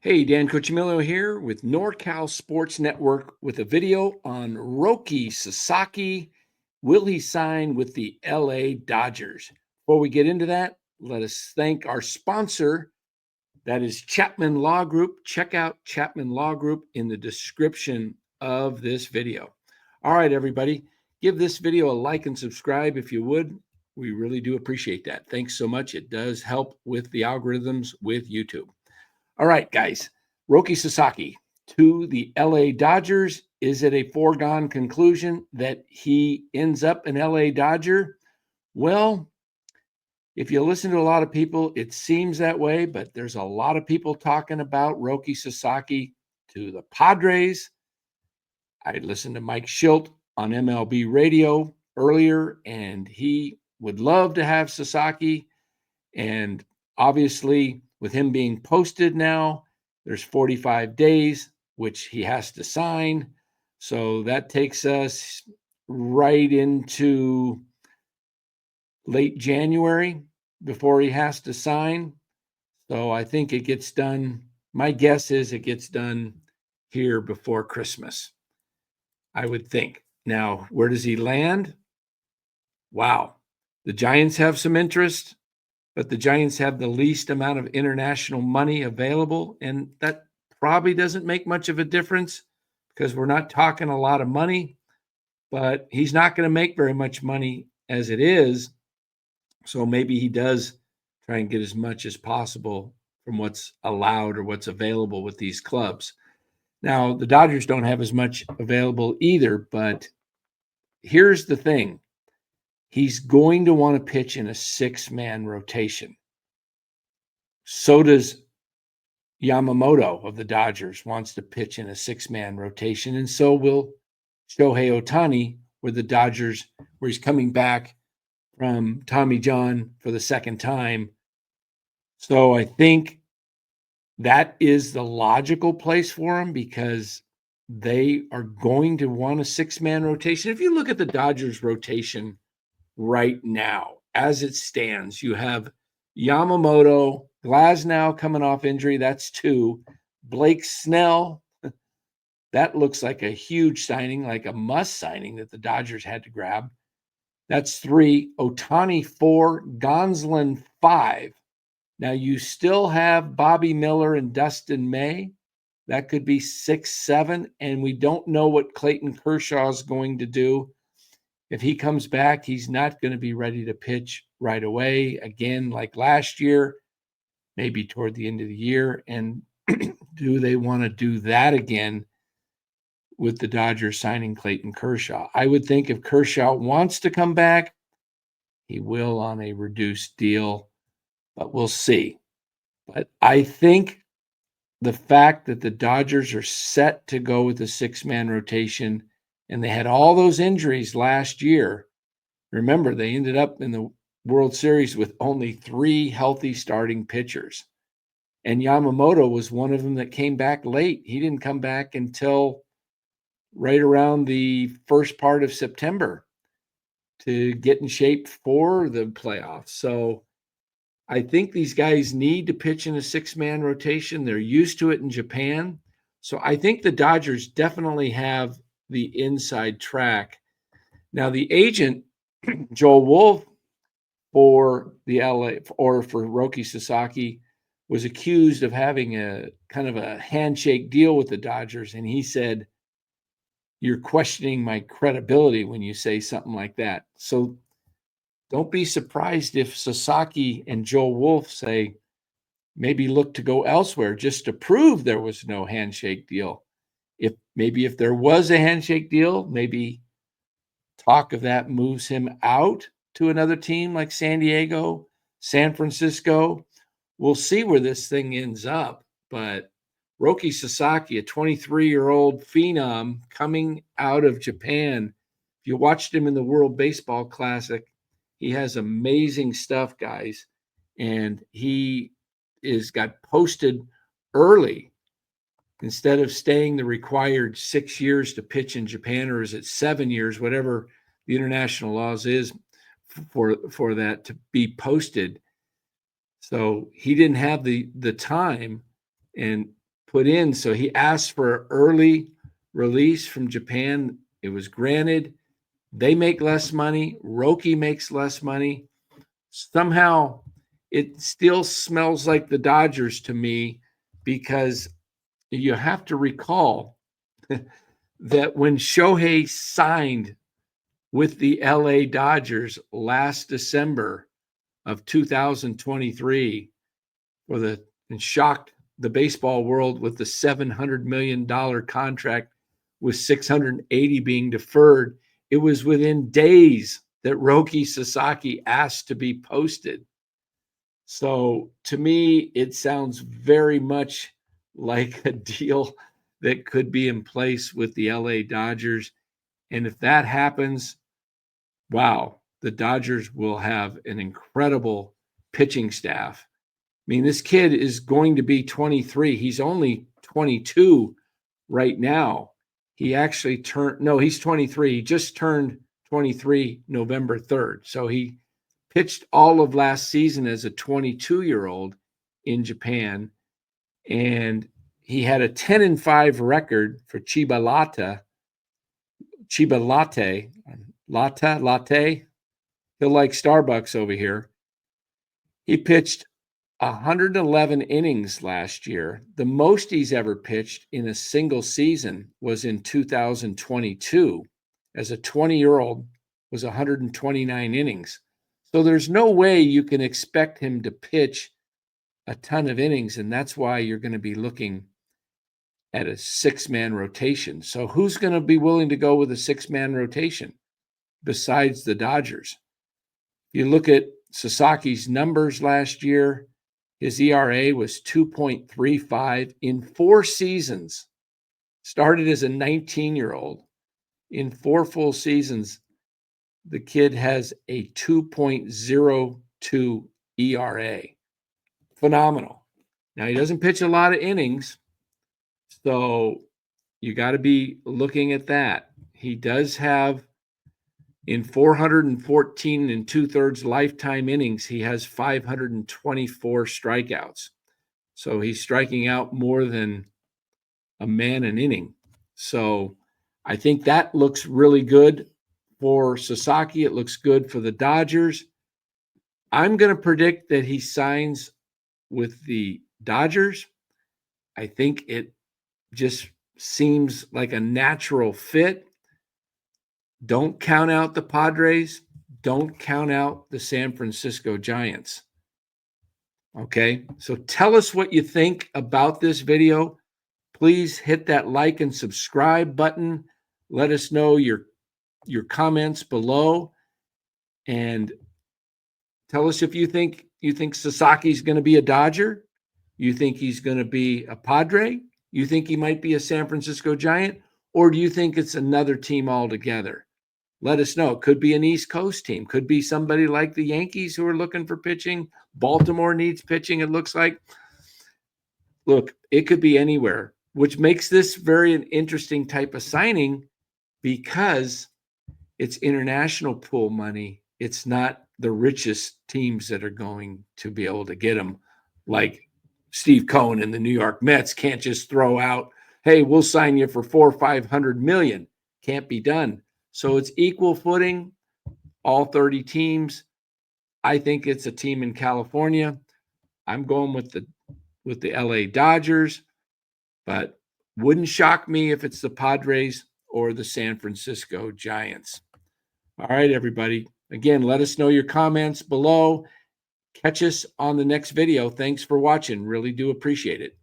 Hey, Dan Coccimiglio here with NorCal Sports Network with a video on Roki Sasaki. Will he sign with the LA Dodgers? Before we get into that, let us thank our sponsor. That is Chapman Law Group. Check out Chapman Law Group in the description of this video. All right, everybody, give this video a like and subscribe if you would. We really do appreciate that. Thanks so much. It does help with the algorithms with YouTube. All right, guys. Roki Sasaki to the LA Dodgers. Is it a foregone conclusion that he ends up an LA Dodger? Well, if you listen to a lot of people, it seems that way, but there's a lot of people talking about Roki Sasaki to the Padres. I listened to Mike Schilt on MLB radio earlier, and he would love to have Sasaki. And obviously, with him being posted now, there's 45 days, which he has to sign. So that takes us right into late January before he has to sign. So I think it gets done. My guess is it gets done here before Christmas, I would think. Now, where does he land? Wow. The Giants have some interest, but the Giants have the least amount of international money available, and that probably doesn't make much of a difference because we're not talking a lot of money, but he's not going to make very much money as it is. So maybe he does try and get as much as possible from what's allowed or what's available with these clubs. Now, the Dodgers don't have as much available either, but here's the thing. He's going to want to pitch in a six-man rotation. So does Yamamoto of the Dodgers wants to pitch in a six-man rotation, and so will Shohei Ohtani, where he's coming back from Tommy John for the second time. So I think that is the logical place for him because they are going to want a six-man rotation. If you look at the Dodgers rotation right now, as it stands, you have Yamamoto, Glasnow coming off injury. That's two. Blake Snell, that looks like a huge signing, like a must signing that the Dodgers had to grab. That's three. Ohtani, four. Gonsolin, five. Now you still have Bobby Miller and Dustin May. That could be 6, 7. And we don't know what Clayton Kershaw is going to do. If he comes back, he's not going to be ready to pitch right away. Again, like last year, maybe toward the end of the year. And do they want to do that again with the Dodgers signing Clayton Kershaw? I would think if Kershaw wants to come back, he will on a reduced deal, but we'll see. But I think the fact that the Dodgers are set to go with a six-man rotation and they had all those injuries last year. Remember, they ended up in the World Series with only 3 healthy starting pitchers. And Yamamoto was one of them that came back late. He didn't come back until right around the first part of September to get in shape for the playoffs. So I think these guys need to pitch in a six-man rotation. They're used to it in Japan. So I think the Dodgers definitely have the inside track. Now, the agent, Joel Wolf, for the LA or for Roki Sasaki, was accused of having a kind of a handshake deal with the Dodgers. And he said, "You're questioning my credibility when you say something like that." So don't be surprised if Sasaki and Joel Wolf say, maybe look to go elsewhere just to prove there was no handshake deal. If there was a handshake deal, maybe talk of that moves him out to another team like San Diego, San Francisco. We'll see where this thing ends up. But Roki Sasaki, a 23-year-old phenom coming out of Japan. If you watched him in the World Baseball Classic, he has amazing stuff, guys. And he got posted early instead of staying the required 6 years to pitch in Japan, or is it 7 years, whatever the international laws is for that to be posted. So he didn't have the time, and put in. So he asked for an early release from Japan. It was granted. They make less money. Roki makes less money. Somehow it still smells like the Dodgers to me, because you have to recall that when Shohei signed with the LA Dodgers last December of 2023 and shocked the baseball world with the $700 million contract with 680 being deferred, it was within days that Roki Sasaki asked to be posted. So to me, it sounds very much like a deal that could be in place with the LA Dodgers. And if that happens, wow, the Dodgers will have an incredible pitching staff. I mean, this kid is going to be 23. He's only 22 right now. He actually he's 23. He just turned 23 November 3rd. So he pitched all of last season as a 22-year-old in Japan. And he had a 10-5 record for Chiba Latte. He'll like Starbucks over here. He pitched 111 innings last year. The most he's ever pitched in a single season was in 2022. As a 20-year-old, was 129 innings. So there's no way you can expect him to pitch a ton of innings, and that's why you're going to be looking at a 6-man rotation. So who's going to be willing to go with a 6-man rotation besides the Dodgers? You look at Sasaki's numbers last year, his ERA was 2.35 in 4 seasons. Started as a 19-year-old. In 4 full seasons, the kid has a 2.02 ERA. Phenomenal. Now, he doesn't pitch a lot of innings, so you got to be looking at that. He does have, in 414 and 2/3 lifetime innings, he has 524 strikeouts. So he's striking out more than a man an inning. So I think that looks really good for Sasaki. It looks good for the Dodgers. I'm going to predict that he signs with the Dodgers. I think it just seems like a natural fit. Don't count out the Padres. Don't count out the San Francisco Giants. Okay, so tell us what you think about this video. Please hit that like and subscribe button. Let us know your comments below, and tell us if you think Sasaki's going to be a Dodger, you think he's going to be a Padre, you think he might be a San Francisco Giant, or do you think it's another team altogether? Let us know. It could be an East Coast team. Could be somebody like the Yankees who are looking for pitching. Baltimore needs pitching, it looks like. Look, it could be anywhere, which makes this very an interesting type of signing because it's international pool money. It's not the richest teams that are going to be able to get them. Like Steve Cohen and the New York Mets can't just throw out, hey, we'll sign you for $400 or $500 million. Can't be done. So it's equal footing, all 30 teams. I think it's a team in California. I'm going with the LA Dodgers, but wouldn't shock me if it's the Padres or the San Francisco Giants. All right, everybody. Again, let us know your comments below. Catch us on the next video. Thanks for watching. Really do appreciate it.